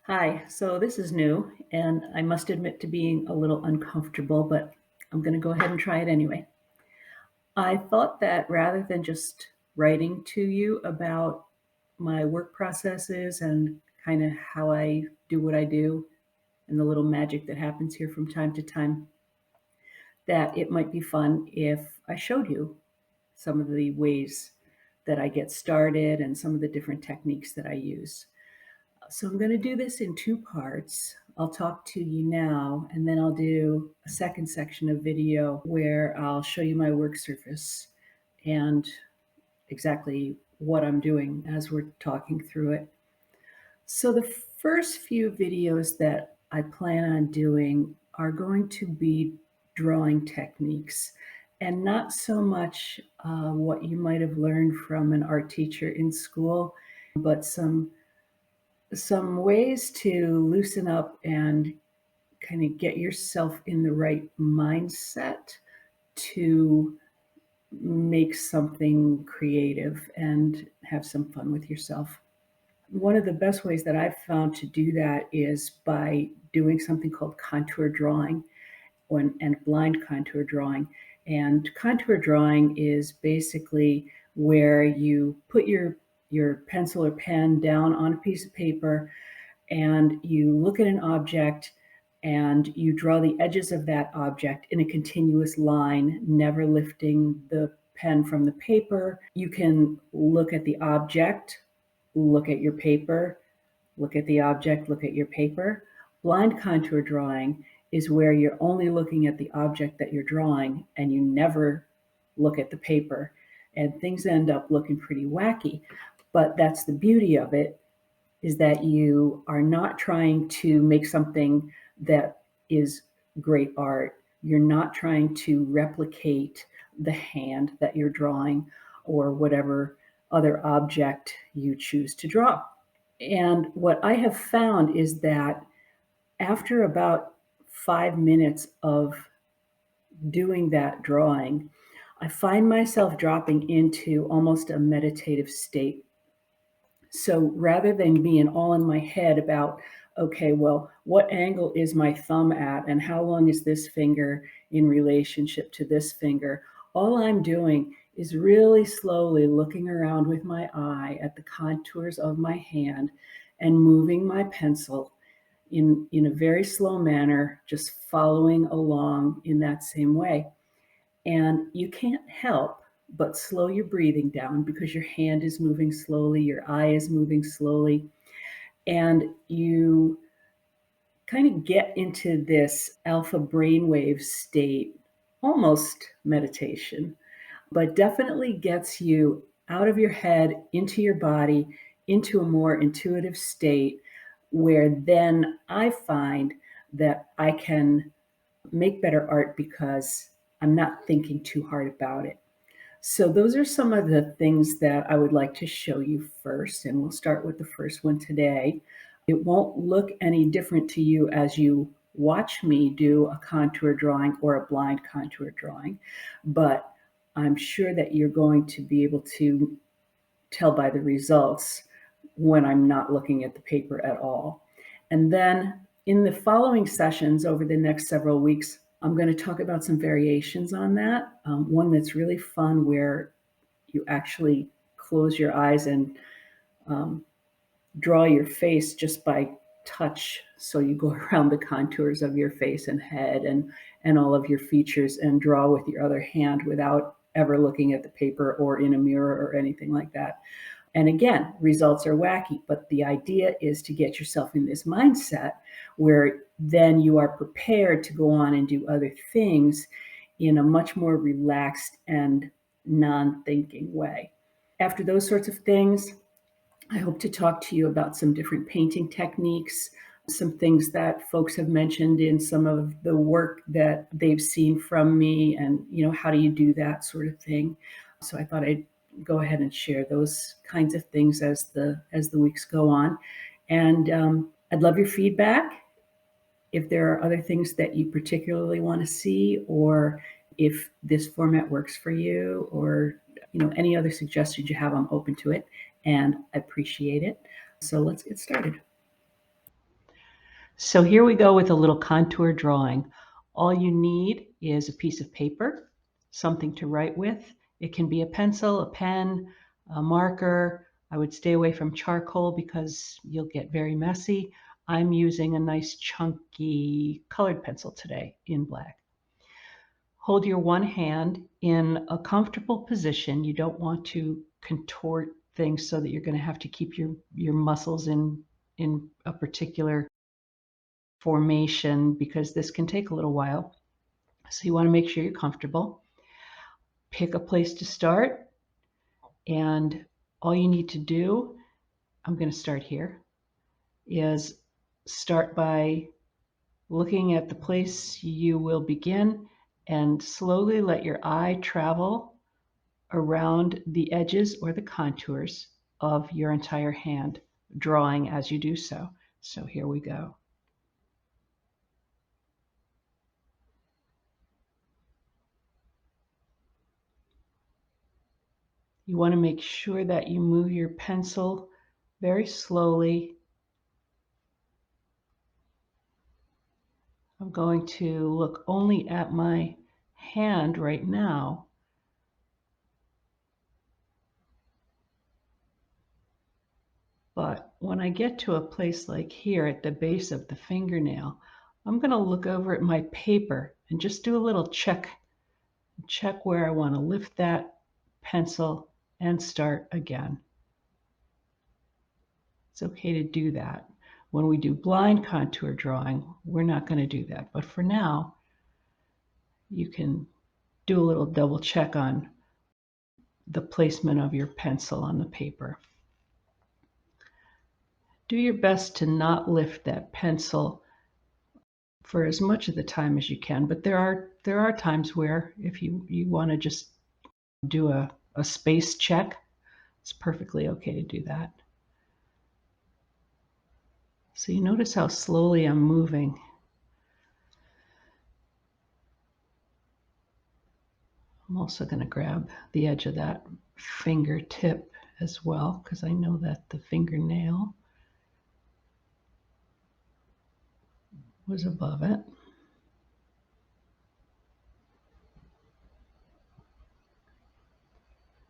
Hi, so this is new, and I must admit to being a little uncomfortable, but I'm going to go ahead and try it anyway. I thought that rather than just writing to you about my work processes and kind of how I do what I do and the little magic that happens here from time to time, that it might be fun if I showed you some of the ways that I get started and some of the different techniques that I use. So I'm going to do this in two parts. I'll talk to you now, and then I'll do a second section of video where I'll show you my work surface and exactly what I'm doing as we're talking through it. So the first few videos that I plan on doing are going to be drawing techniques and not so much what you might have learned from an art teacher in school, but some ways to loosen up and kind of get yourself in the right mindset to make something creative and have some fun with yourself. One of the best ways that I've found to do that is by doing something called contour drawing and blind contour drawing. And contour drawing is basically where you put your pencil or pen down on a piece of paper and you look at an object and you draw the edges of that object in a continuous line, never lifting the pen from the paper. You can look at the object, look at your paper, look at the object, look at your paper. Blind contour drawing is where you're only looking at the object that you're drawing and you never look at the paper. And things end up looking pretty wacky. But that's the beauty of it, is that you are not trying to make something that is great art. You're not trying to replicate the hand that you're drawing or whatever other object you choose to draw. And what I have found is that after about 5 minutes of doing that drawing, I find myself dropping into almost a meditative state. So rather than being all in my head about, okay, well, what angle is my thumb at and how long is this finger in relationship to this finger, all I'm doing is really slowly looking around with my eye at the contours of my hand and moving my pencil in a very slow manner, just following along in that same way. And you can't help but slow your breathing down because your hand is moving slowly, your eye is moving slowly, and you kind of get into this alpha brainwave state, almost meditation, but definitely gets you out of your head, into your body, into a more intuitive state where then I find that I can make better art because I'm not thinking too hard about it. So those are some of the things that I would like to show you first, and we'll start with the first one today. It won't look any different to you as you watch me do a contour drawing or a blind contour drawing, but I'm sure that you're going to be able to tell by the results when I'm not looking at the paper at all. And then in the following sessions over the next several weeks, I'm going to talk about some variations on that. One that's really fun where you actually close your eyes and um, draw your face just by touch. So you go around the contours of your face and head and all of your features and draw with your other hand without ever looking at the paper or in a mirror or anything like that. And again, results are wacky, but the idea is to get yourself in this mindset where then you are prepared to go on and do other things in a much more relaxed and non-thinking way. After those sorts of things, I hope to talk to you about some different painting techniques, some things that folks have mentioned in some of the work that they've seen from me, and how do you do that sort of thing. So I thought I'd go ahead and share those kinds of things as the weeks go on, and I'd love your feedback if there are other things that you particularly want to see, or if this format works for you, or any other suggestions you have. I'm open to it and I appreciate it. So let's get started. So here we go with a little contour drawing. All you need is a piece of paper, something to write with. It can be a pencil, a pen, a marker. I would stay away from charcoal because you'll get very messy. I'm using a nice chunky colored pencil today in black. Hold your one hand in a comfortable position. You don't want to contort things so that you're going to have to keep your muscles in a particular formation because this can take a little while. So you want to make sure you're comfortable. Pick a place to start, and all you need to do, I'm going to start here, is start by looking at the place you will begin and slowly let your eye travel around the edges or the contours of your entire hand, drawing as you do so. So here we go. You want to make sure that you move your pencil very slowly. I'm going to look only at my hand right now. But when I get to a place like here at the base of the fingernail, I'm going to look over at my paper and just do a little check where I want to lift that pencil and start again. It's okay to do that. When we do blind contour drawing, we're not going to do that. But for now, you can do a little double check on the placement of your pencil on the paper. Do your best to not lift that pencil for as much of the time as you can, but there are times where if you want to just do a space check, it's perfectly okay to do that. So you notice how slowly I'm moving. I'm also going to grab the edge of that fingertip as well because I know that the fingernail was above it.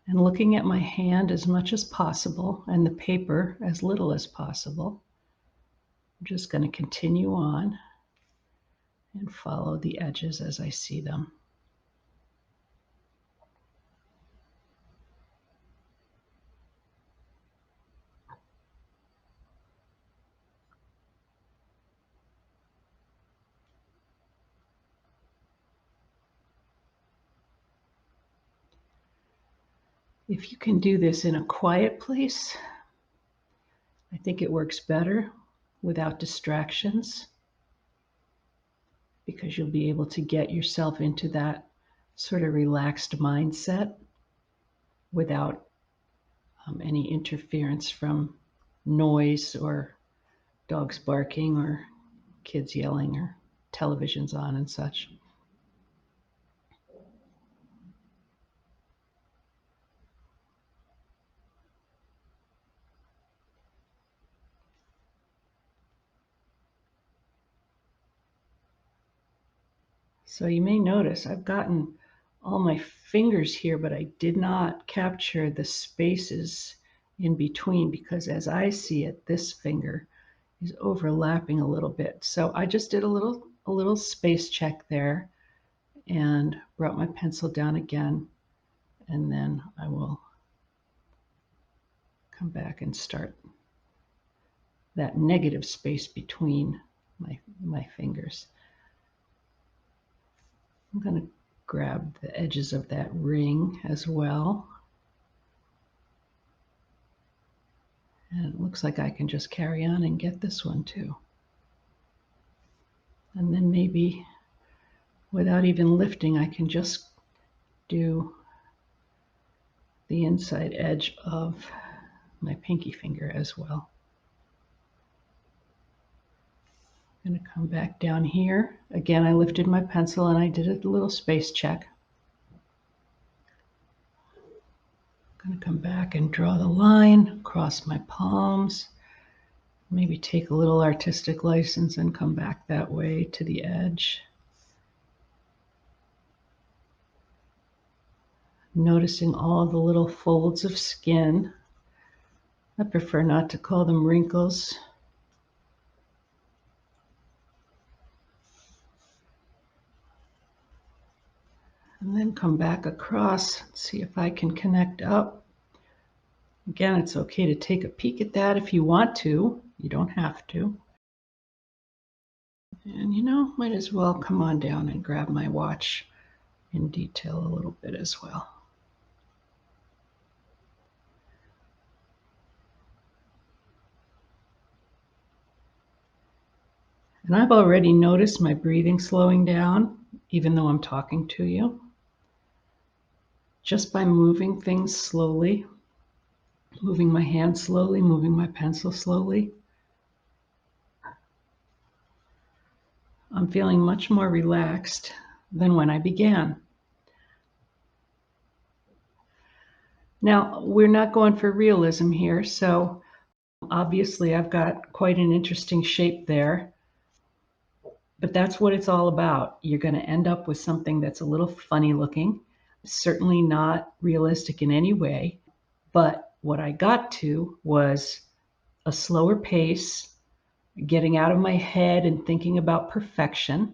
And looking at my hand as much as possible and the paper as little as possible, I'm just going to continue on and follow the edges as I see them. If you can do this in a quiet place, I think it works better without distractions because you'll be able to get yourself into that sort of relaxed mindset without any interference from noise or dogs barking or kids yelling or televisions on and such. So you may notice I've gotten all my fingers here, but I did not capture the spaces in between because as I see it, this finger is overlapping a little bit. So I just did a little space check there and brought my pencil down again, and then I will come back and start that negative space between my fingers. I'm going to grab the edges of that ring as well. And it looks like I can just carry on and get this one too. And then maybe without even lifting, I can just do the inside edge of my pinky finger as well. I'm going to come back down here. Again, I lifted my pencil and I did a little space check. I'm going to come back and draw the line across my palms Maybe take a little artistic license and come back that way to the edge. Noticing all the little folds of skin. I prefer not to call them wrinkles. And then come back across, see if I can connect up. Again, it's okay to take a peek at that if you want to. You don't have to. And might as well come on down and grab my watch in detail a little bit as well. And I've already noticed my breathing slowing down, even though I'm talking to you. Just by moving things slowly, moving my hand slowly, moving my pencil slowly, I'm feeling much more relaxed than when I began. Now, we're not going for realism here, so obviously I've got quite an interesting shape there. But that's what it's all about. You're going to end up with something that's a little funny looking, certainly not realistic in any way. But what I got to was a slower pace, getting out of my head and thinking about perfection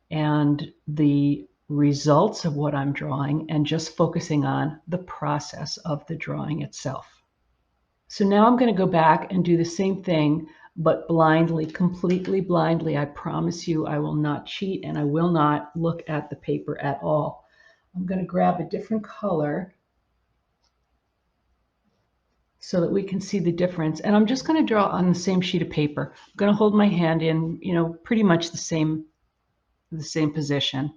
and the results of what I'm drawing, and just focusing on the process of the drawing itself. So now I'm going to go back and do the same thing, but blindly, completely blindly. I promise you I will not cheat and I will not look at the paper at all. I'm going to grab a different color so that we can see the difference. And I'm just going to draw on the same sheet of paper. I'm going to hold my hand in, pretty much the same position.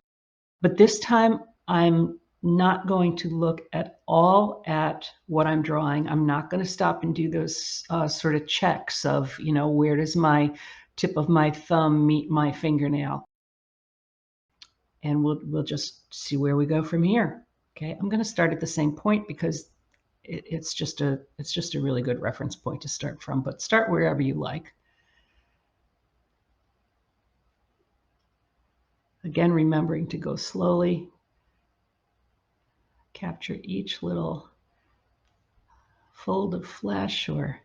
But this time I'm not going to look at all at what I'm drawing. I'm not going to stop and do those sort of checks of, where does my tip of my thumb meet my fingernail? And we'll just see where we go from here. Okay, I'm going to start at the same point because it's just a really good reference point to start from, but start wherever you like. Again, remembering to go slowly, capture each little fold of flesh or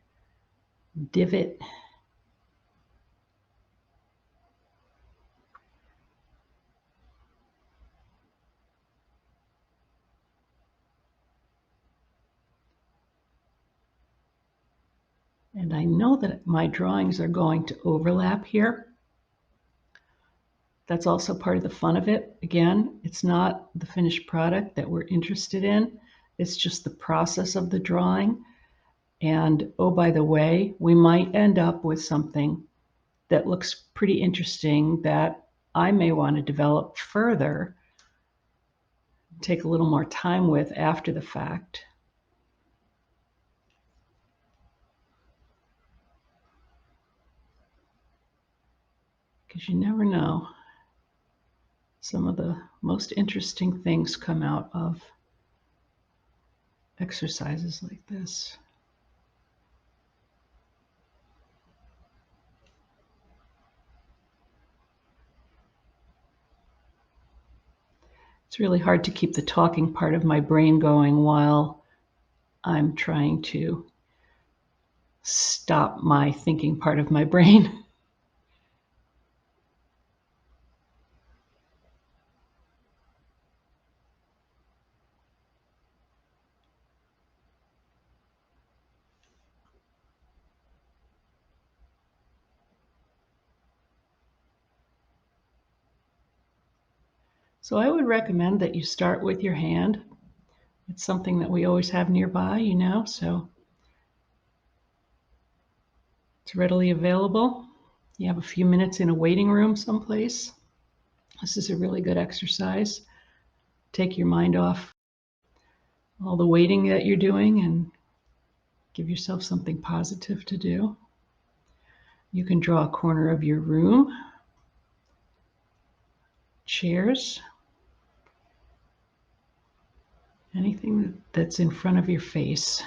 divot. And I know that my drawings are going to overlap here. That's also part of the fun of it. Again, it's not the finished product that we're interested in. It's just the process of the drawing. And oh, by the way, we might end up with something that looks pretty interesting that I may want to develop further, take a little more time with after the fact. Because you never know. Some of the most interesting things come out of exercises like this. It's really hard to keep the talking part of my brain going while I'm trying to stop my thinking part of my brain. So I would recommend that you start with your hand. It's something that we always have nearby, so it's readily available. You have a few minutes in a waiting room someplace. This is a really good exercise. Take your mind off all the waiting that you're doing and give yourself something positive to do. You can draw a corner of your room, chairs, anything that's in front of your face.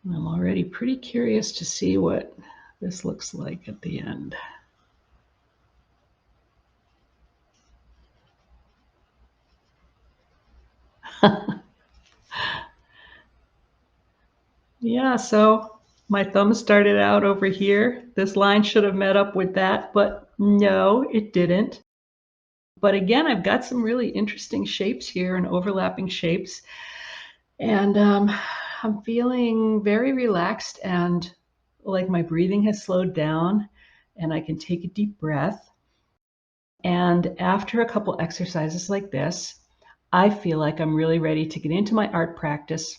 I'm already pretty curious to see what this looks like at the end. Yeah, so my thumb started out over here. This line should have met up with that, but no, it didn't. But again, I've got some really interesting shapes here and overlapping shapes. And I'm feeling very relaxed and like my breathing has slowed down and I can take a deep breath. And after a couple exercises like this, I feel like I'm really ready to get into my art practice,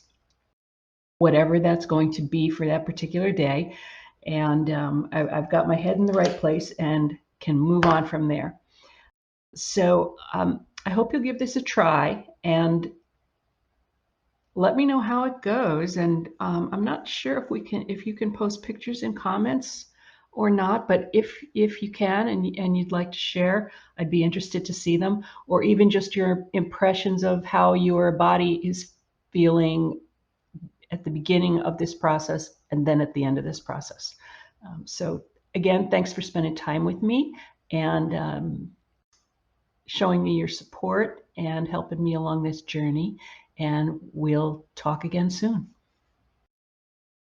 whatever that's going to be for that particular day. And I've got my head in the right place and can move on from there. So I hope you'll give this a try and let me know how it goes. And I'm not sure if you can post pictures and comments or not, but if you can and you'd like to share, I'd be interested to see them, or even just your impressions of how your body is feeling at the beginning of this process and then at the end of this process. So again, thanks for spending time with me and showing me your support and helping me along this journey. And we'll talk again soon.